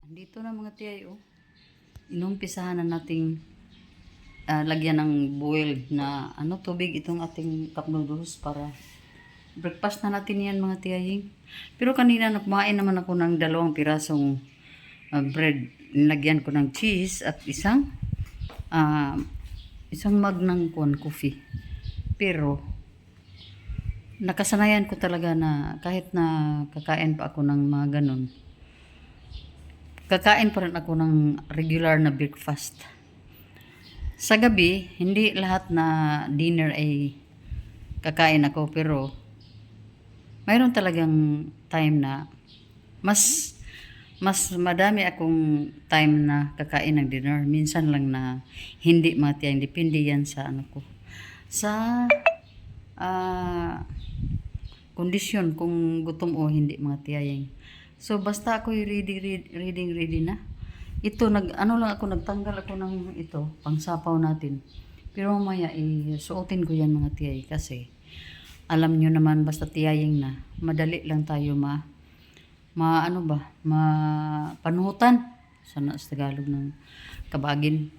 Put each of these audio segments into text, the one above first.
Andito na mga tiyay, oh. Inumpisahan na nating lagyan ng boiled na tubig itong ating cup noodles para breakfast na natin yan mga tiyay. Pero kanina kumain naman ako ng 2 pirasong bread. Nilagyan ko ng cheese at isang mug ng coffee. Pero nakasanayan ko talaga na kahit na kakain pa ako ng mga ganun, kakain pa rin ako ng regular na breakfast. Sa gabi, hindi lahat na dinner ay kakain ako, pero mayroon talagang time na mas madami akong time na kakain ng dinner. Minsan lang na hindi mga tiyang, depende yan sa ko. Sa kondisyon kung gutom o hindi mga tiyayeng. So basta ako ready na. Ito lang ako, nagtanggal ako ng ito, pangsapaw natin. Pero mamaya suotin ko yan mga tiyay kasi alam nyo naman basta tiyayeng na, madali lang tayo panuhutan sa Tagalog ng kabagin.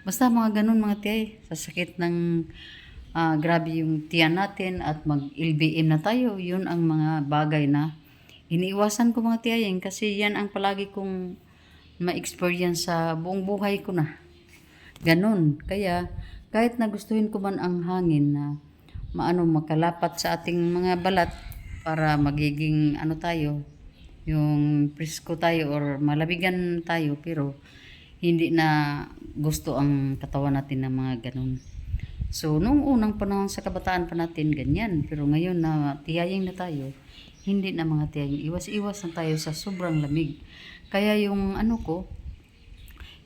Basta mga ganun mga tiyay, sa sakit ng grabe yung tiyan natin at mag-LBM na tayo, yun ang mga bagay na iniiwasan ko mga tiyayeng kasi yan ang palagi kong ma-experience sa buong buhay ko na. Ganun. Kaya kahit na gustuhin ko man ang hangin na makalapat sa ating mga balat para magiging tayo, yung presko tayo or malabigan tayo, pero hindi na gusto ang katawan natin ng mga ganun. So, nung unang panahon sa kabataan pa natin, ganyan. Pero ngayon na tiyayeng na tayo, hindi na mga tiyayeng. Iwas-iwas na tayo sa sobrang lamig. Kaya yung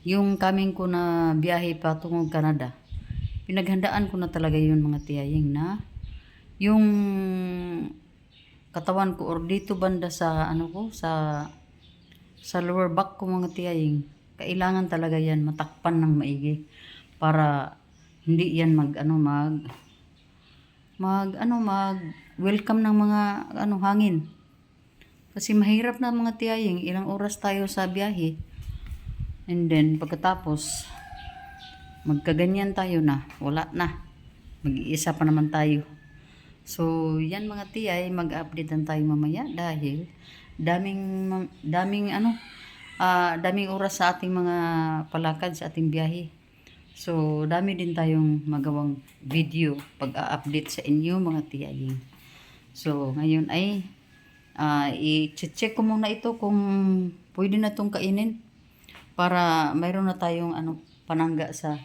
yung coming ko na biyahe patungong Canada, pinaghandaan ko na talaga yun mga tiyayeng na yung katawan ko or dito banda sa sa lower back ko mga tiyayeng, kailangan talaga yan matakpan ng maigi para hindi yan mag welcome ng mga hangin. Kasi mahirap na mga tiyayeng, ilang oras tayo sa biyahe. And then pagkatapos magkaganyan tayo na, wala na. Mag-iisa pa naman tayo. So, yan mga tiyay, mag-updatean tayo mamaya dahil daming oras sa ating mga palakad sa ating biyahe. So, dami din tayong magawang video pag-update sa inyo mga tiyayeng. So, ngayon ay i-check ko muna ito kung pwede na itong kainin para mayroon na tayong panangga sa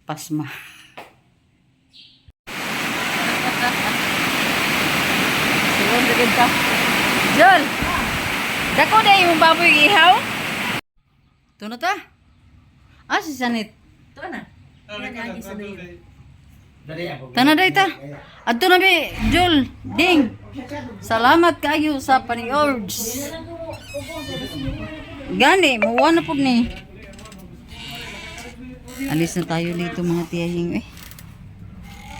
pasma. Suwon dagad ka. Jol! Dako na yung baboy ihaw? Ito na ta? Si Sanit. Ito na. Tanaday ta. Adto na bi, Jol, Ding. Salamat kayo sa paniords. Gani, muwa na po ni. Alis na tayo dito mga tiyahing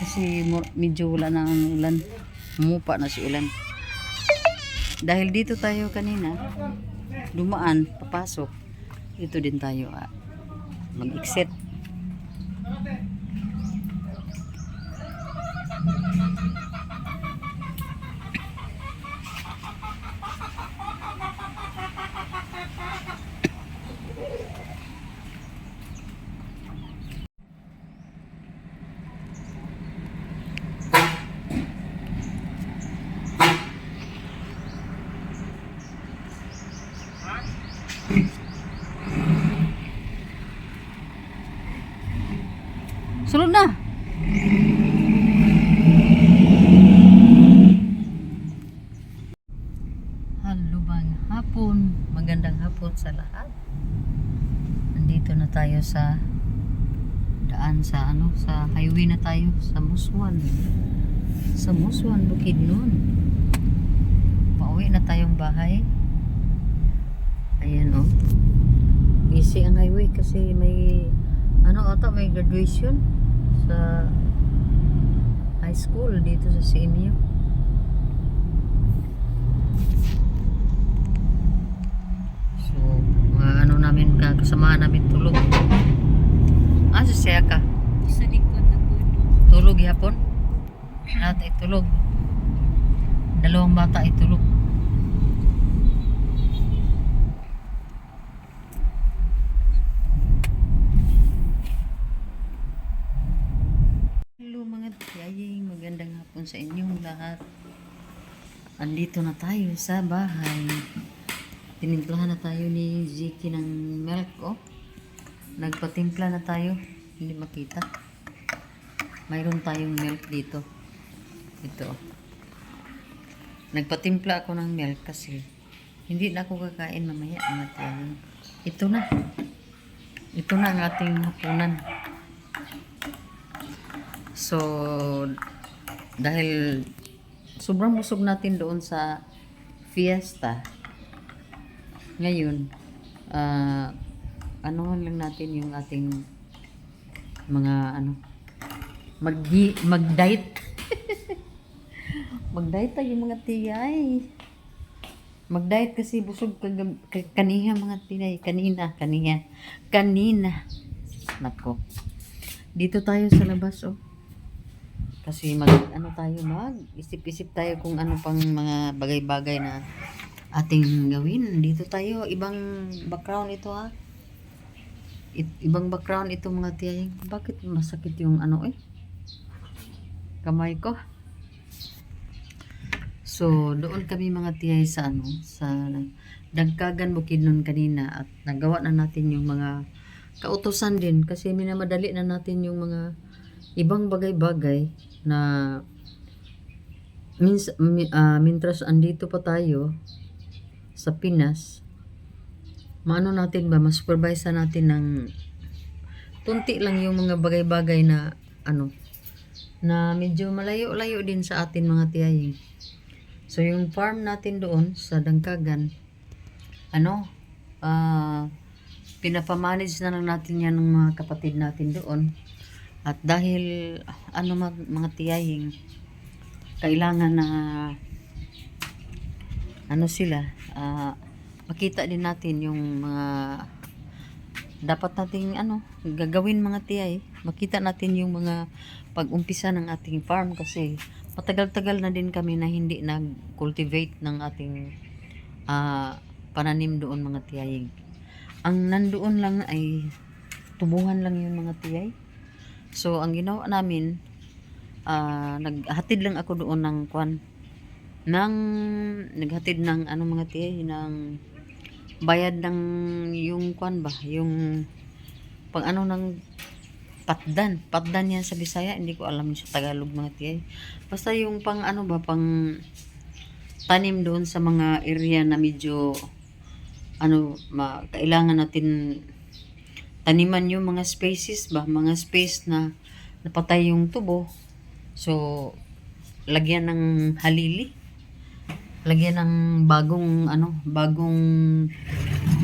kasi medyo wala na ang ulan. Umupa na si ulan. Dahil dito tayo kanina, dumaan, papasok. Dito din tayo mag-exit. Sulod na. Halubang hapon. Magandang hapon sa lahat. Nandito na tayo sa daan sa sa highway na tayo sa Muswan. Sa Muswan, Bukidnon. Pauwi na tayong bahay. Ayan busy ang highway kasi may may graduation sa high school dito sa CMU. kasamahan namin tulog. Siya ka. Sa likod na po. Tulog yapon. Lahat ay tulog. Dalawang bata ay tulog. Hello mga tiyaying, magandang hapon sa inyong lahat. Andito na tayo sa bahay. Tinimplahan na tayo ni Ziki ng milk, oh. Nagpatimpla na tayo. Hindi makita. Mayroon tayong milk dito. Ito. Nagpatimpla ako ng milk kasi hindi na ako kakain mamaya mga tiyaying. Ito na. Ito na ang ating hapunan. So, dahil sobrang busog natin doon sa fiesta, ngayon, anuhan lang natin yung ating mga mag-diet. Mag-diet tayo mga tiyay. Mag-diet kasi busog kaniha mga tiyay. Kanina. Nako. Dito tayo sa labas, oh. Kasi isip-isip tayo kung ano pang mga bagay-bagay na ating gawin. Dito tayo, ibang background ito ha. Ibang background ito mga tiyay. Bakit masakit yung kamay ko? So, doon kami mga tiyay sa Dagkagan Bukidnon kanina at nagawa na natin yung mga kautusan din kasi minamadali na natin yung mga ibang bagay-bagay na mintras andito pa tayo sa Pinas, maano natin ba, ma-supervise natin ng tunti lang yung mga bagay-bagay na na medyo malayo-layo din sa atin mga tiyay. So yung farm natin doon sa Dangkagan, pinapamanage na lang natin yan ng mga kapatid natin doon. At dahil mga tiyaying kailangan na makita din natin yung mga dapat nating gagawin mga tiyay. Makita natin yung mga pag-umpisa ng ating farm kasi matagal-tagal na din kami na hindi nag-cultivate ng ating pananim doon mga tiyaying. Ang nandoon lang ay tubuhan lang yung mga tiyay. So ang ginawa namin, naghatid lang ako doon naghatid ng mga tiyay ng bayad ng yung yung ng patdan yan sa Bisaya, hindi ko alam sa Tagalog mga tiyay. Basta yung pang tanim doon sa mga area na medyo kailangan natin taniman yung mga spaces mga space na napatay yung tubo. So lagyan ng halili, lagyan ng bagong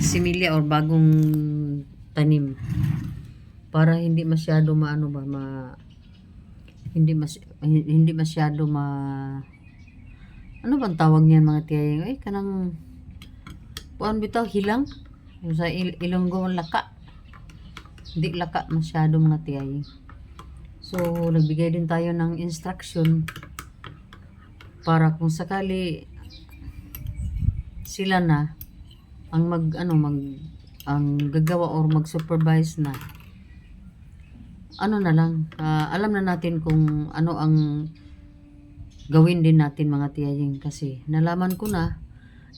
similya or bagong tanim para hindi masyado hindi masyado ano bang tawag niyan mga tiyay? Kanang bitaw hilang sa Ilonggo laka. Hindi laka masyado mga tiyay. So nagbigay din tayo ng instruction para kung sakali sila na ang ang gagawa or mag-supervise na na lang, alam na natin kung ano ang gawin din natin mga tiyaying kasi nalaman ko na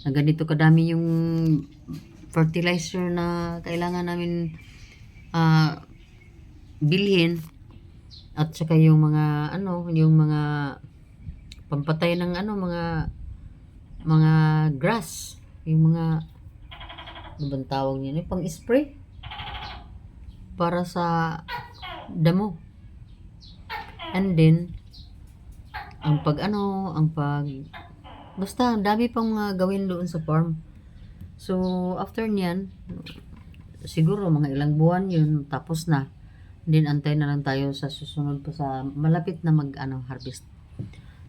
ganito kadami yung fertilizer na kailangan namin bilhin at saka yung mga yung mga pampatay ng mga grass, yung mga bang tawag niya, pang spray para sa damo. And then basta ang dami pang mga gawin doon sa farm. So after niyan siguro mga ilang buwan yun tapos na. Then antay na lang tayo sa susunod pa sa malapit na harvest.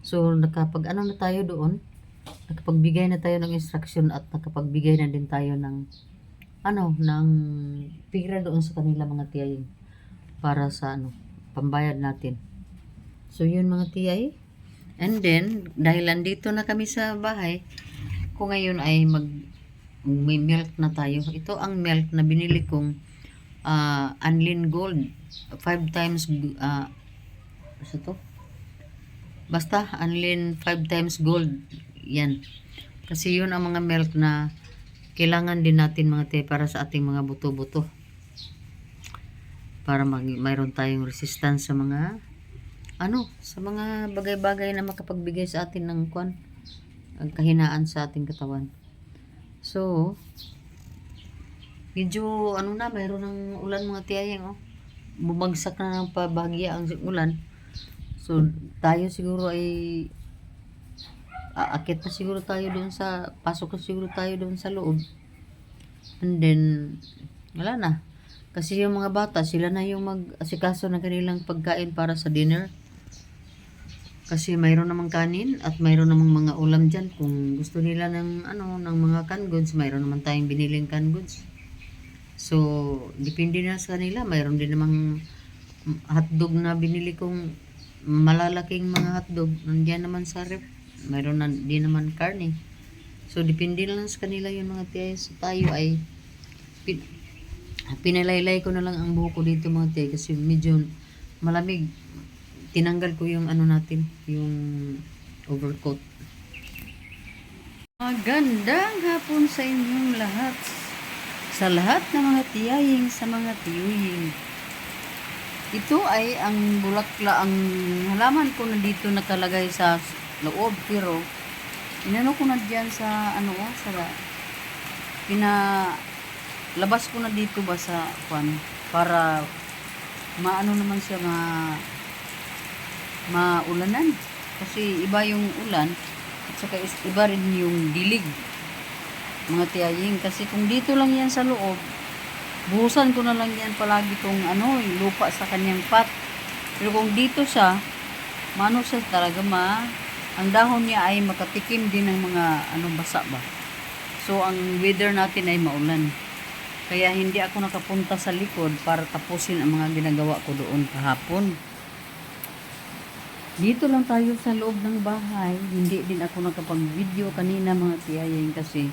So nakapag na tayo doon, nakapagbigay na tayo ng instruction at nakapagbigay na din tayo ng ng pira doon sa kanila mga tiyay para sa pambayad natin. So yun mga tiyay. And then dahil andito na kami sa bahay, ko ngayon ay may milk na tayo. Ito ang milk na binili kong Anlin Gold. 5 times ano to? Basta Anlin 5 times gold. Yan. Kasi yun ang mga milk na kailangan din natin mga te para sa ating mga buto-buto. Para mayroon tayong resistance sa mga sa mga bagay-bagay na makapagbigay sa atin ng ang kahinaan sa ating katawan. So, medyo mayroon ng ulan mga tiyayang bumagsak na ng pabagya ang ulan. So, tayo siguro ay aakit na siguro tayo doon pasok na siguro tayo doon sa loob. And then, wala na. Kasi yung mga bata, sila na yung mag-asikaso ng kanilang pagkain para sa dinner. Kasi mayroon namang kanin at mayroon namang mga ulam dyan. Kung gusto nila ng ng mga canned goods, mayroon naman tayong biniling canned goods. So, depende na sa kanila. Mayroon din namang hotdog na binili kong malalaking mga hotdog. Nandiyan naman sa ref. Mayroon na din naman karne. So, depende lang sa kanila yung mga tiyay. So, tayo ay pinalaylay ko na lang ang buhok ko dito mga tiyay kasi medyo malamig. Tinanggal ko yung natin, yung overcoat. Magandang hapon sa inyong lahat. Sa lahat ng mga tiyaying, sa mga tiyuyin. Ito ay ang bulakla, ang halaman ko na dito nakalagay sa loob, pero inano ko na dyan sa labas ko na dito ba sa para naman siya maulanan. Kasi iba yung ulan at saka iba rin yung dilig mga tiyaying. Kasi kung dito lang yan sa loob, buhusan ko na lang yan palagi tong yung lupa sa kanyang pot. Pero kung dito siya, siya talaga ang dahon niya ay makatikim din ng mga basa ba. So ang weather natin ay maulan. Kaya hindi ako nakapunta sa likod para tapusin ang mga ginagawa ko doon kahapon. Dito lang tayo sa loob ng bahay. Hindi din ako nakapag-video kanina mga tiyaying kasi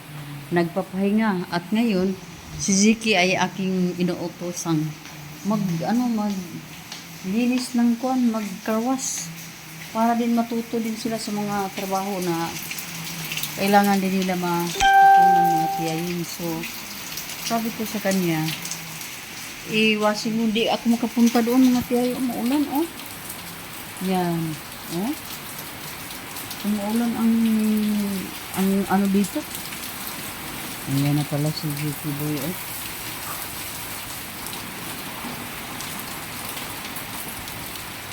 nagpapahinga. At ngayon, si Ziki ay aking inuutosang linis ng magkarwas. Para din matuto din sila sa mga trabaho na kailangan din nila matutunan mga tiyaying. So, sabi ko sa kanya, iwasin mo, di ako makapunta doon mga tiyaying. Umuulan yan. Umuulan ang dito. Ayan na pala si Ziki Boy.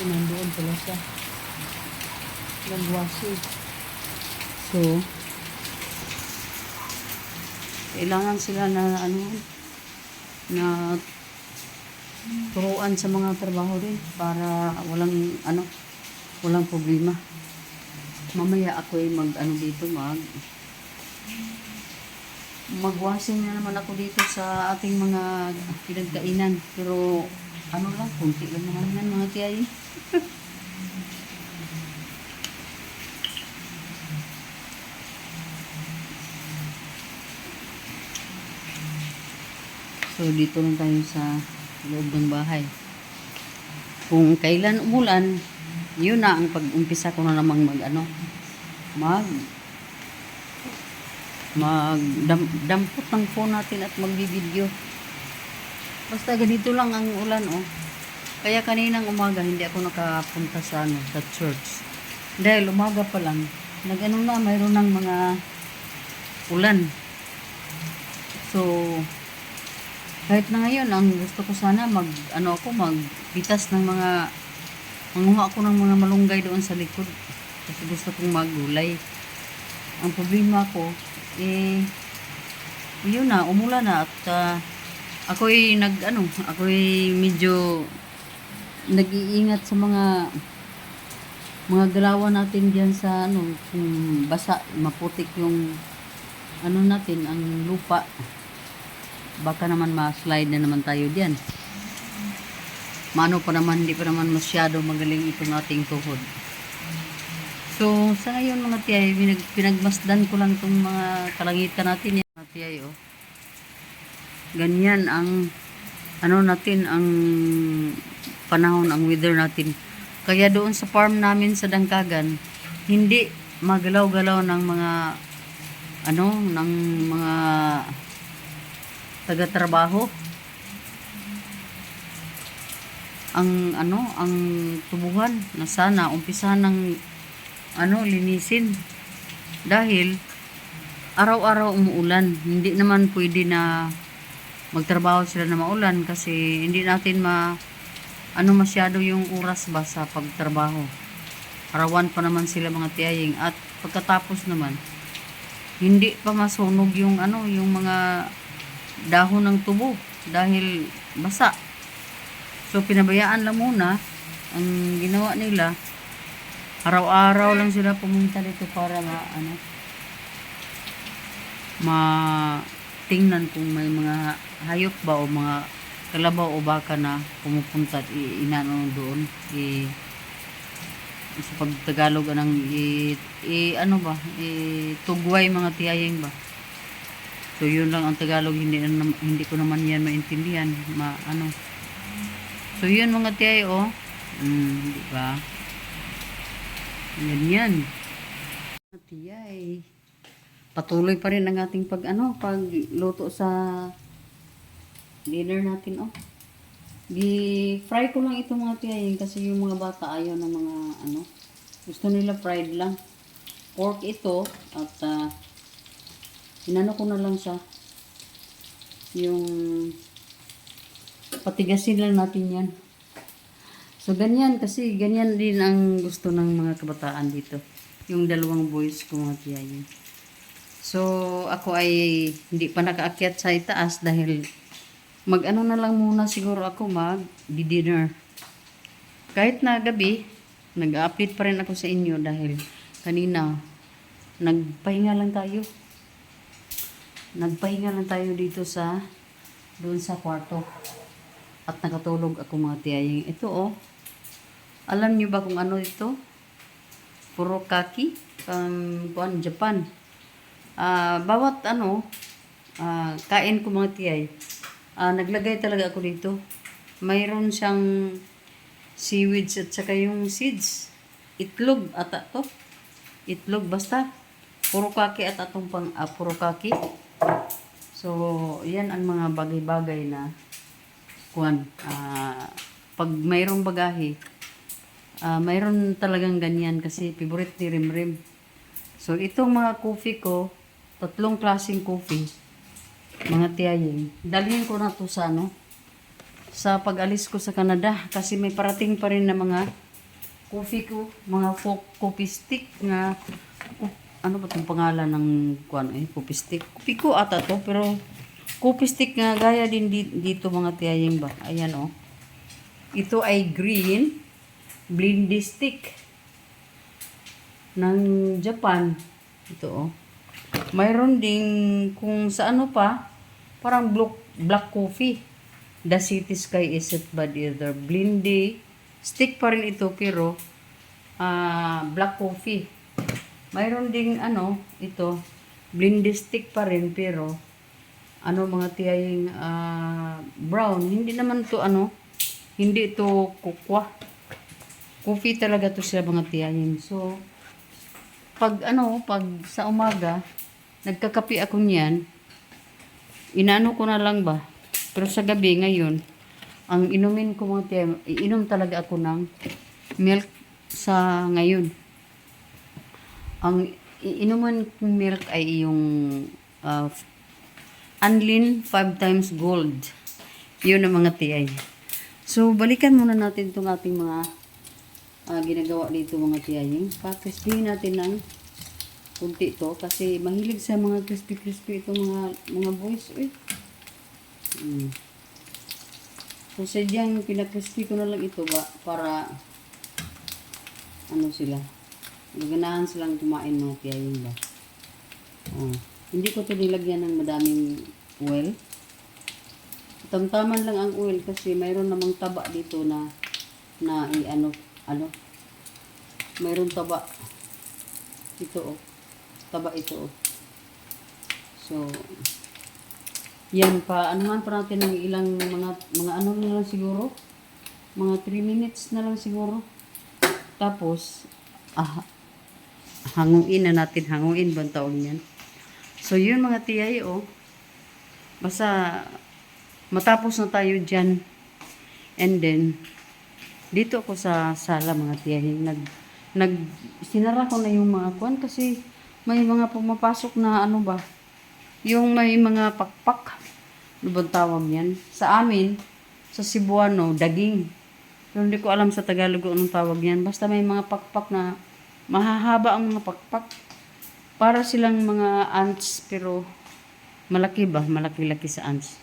Nandoon pala siya. Nagwasi. So, kailangan sila na turuan sa mga trabaho din para walang problema. Mamaya ako ay magwashing na naman ako dito sa ating mga pinagkainan. Pero kunti lang naman yan mga tiyay. So dito lang tayo sa loob ng bahay. Kung kailan umulan, yun na ang pag-umpisa ko na namang magdampot ng phone natin at magbibideo. Basta ganito lang ang ulan Kaya kaninang umaga hindi ako nakapunta sa church. Dahil umaga pa lang, mayroon ng mga ulan. So, kahit na ngayon, ang gusto ko sana magpitas ng manguha ako ng mga malunggay doon sa likod. Kasi gusto kong maggulay. Ang problema ko, yun na, umulan na at ako'y medyo nag-iingat sa mga galawan natin diyan sa kung basa, maputik yung natin, ang lupa. baka naman ma-slide na naman tayo diyan. Maano pa naman, hindi pa naman masyado magaling itong ating tuhod. So, sa ngayon mga tiyay, pinagmasdan ko lang itong mga kalangitan natin yan. Mga tiyay, oh. Ganyan ang, ano natin, ang panahon, ang weather natin. Kaya doon sa farm namin sa Dangkagan, hindi magalaw-galaw ng mga, ano, ng mga taga-trabaho. Ang ano, ang tubuhan na sana umpisahan ng ano, linisin dahil araw-araw umuulan. Hindi naman pwede na magtrabaho sila na maulan kasi hindi natin ano masyado yung oras ba sa pagtrabaho. Arawan pa naman sila mga tiyaying, at pagkatapos naman hindi pa masunog yung ano, yung mga dahon ng tubo dahil basa. So, pinabayaan lang muna. Ang ginawa nila, araw-araw lang sila pumunta dito para tingnan kung may mga hayop ba o mga kalabaw o baka na pumupunta at inano doon. Sa pagtagalog anang ano ba? Tugway mga tiyayeng ba? So, yun lang ang Tagalog. Hindi ko naman yan maintindihan. So, yun mga tiyay, oh. Di ba? Yan. Mga tiyay. Patuloy pa rin ang ating pagluto sa dinner natin, oh. Fry ko lang ito mga tiyay kasi yung mga bata ayaw ng mga gusto nila fried lang. Pork ito at inano ko na lang siya. Yung patigasin lang natin yan. So, ganyan. Kasi ganyan din ang gusto ng mga kabataan dito. Yung dalawang boys ko mga tiyayin. So, ako ay hindi pa nakaakyat sa itaas dahil mag-ano na lang muna siguro ako mag-dinner. Kahit na gabi, nag-update pa rin ako sa inyo dahil kanina, nagpahinga lang tayo. Nagpahinga lang tayo dito doon sa kwarto. At nakatulog ako mga tiyaying. Ito, oh. Alam niyo ba kung ano ito? Furikake. Japan. Bawat kain ko mga tiyay. Naglagay talaga ako dito. Mayroon siyang seaweeds at saka yung seeds. Itlog ata to. Itlog basta. Furikake at atong furikake. So, yan ang mga bagay-bagay na pag mayroong bagahe, mayroon talagang ganyan kasi favorite ni Rimrim. So, itong mga coffee ko, 3 klaseng coffee, mga tiyaying, dalhin ko na to sa pag-alis ko sa Canada kasi may parating pa rin na mga coffee ko, mga coffee stick na, ano ba itong pangalan ng coffee stick? Coffee ko ata to, pero coffee stick nga gaya din dito mga tiyaying ba. Ayan, oh. Ito ay green blindy stick ng Japan. Ito, oh. Mayroon ding kung sa parang black coffee. The City Sky is it but either blindy stick pa rin ito pero black coffee. Mayroon ding ito blindy stick pa rin pero mga tiyaying brown. Hindi naman to hindi to kukwa. Coffee talaga to sila mga tiyaying. So, pag sa umaga, nagkakape ako niyan, inaano ko na lang ba? Pero sa gabi ngayon, ang inumin ko mga tiyaying, iinom talaga ako ng milk sa ngayon. Ang iinuman kong milk ay yung Anlin 5 times gold. Yun ang mga tiyay. So, balikan muna natin itong ating mga ginagawa dito mga tiyaying. Pa-crispy natin ng kunti ito kasi mahilig sa mga crispy-crispy itong mga boys. So, sadyang pinakrispy ko na lang ito para sila. Maganahan silang kumain mga tiyaying ba. Hindi ko ito nilagyan ng madaming oil. Tamtaman lang ang oil kasi mayroon namang taba dito na ano, mayroon taba. Ito oh. Taba ito oh. So, yan pa, anuhan pa natin ng ilang mga ano na lang siguro. Mga 3 minutes na lang siguro. Tapos, hanguin na natin. Hanguin ba ang tawag niyan? So, yun mga tiyay oh. Basta, matapos na tayo dyan. And then, dito ako sa sala mga tiyay. Sinara ko na yung mga kwan kasi may mga pumapasok na ano ba, yung may mga pakpak. Ano bang tawag yan? Sa amin, sa Cebuano, daging. Pero hindi ko alam sa Tagalog kung anong tawag yan. Basta may mga pakpak na mahahaba ang mga pakpak. Para silang mga ants pero malaki ba? Malaki-laki sa ants.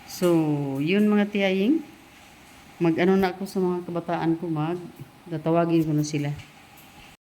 So, yun mga tiyaying. Mag-ano na ako sa mga kabataan ko, tatawagin ko na sila.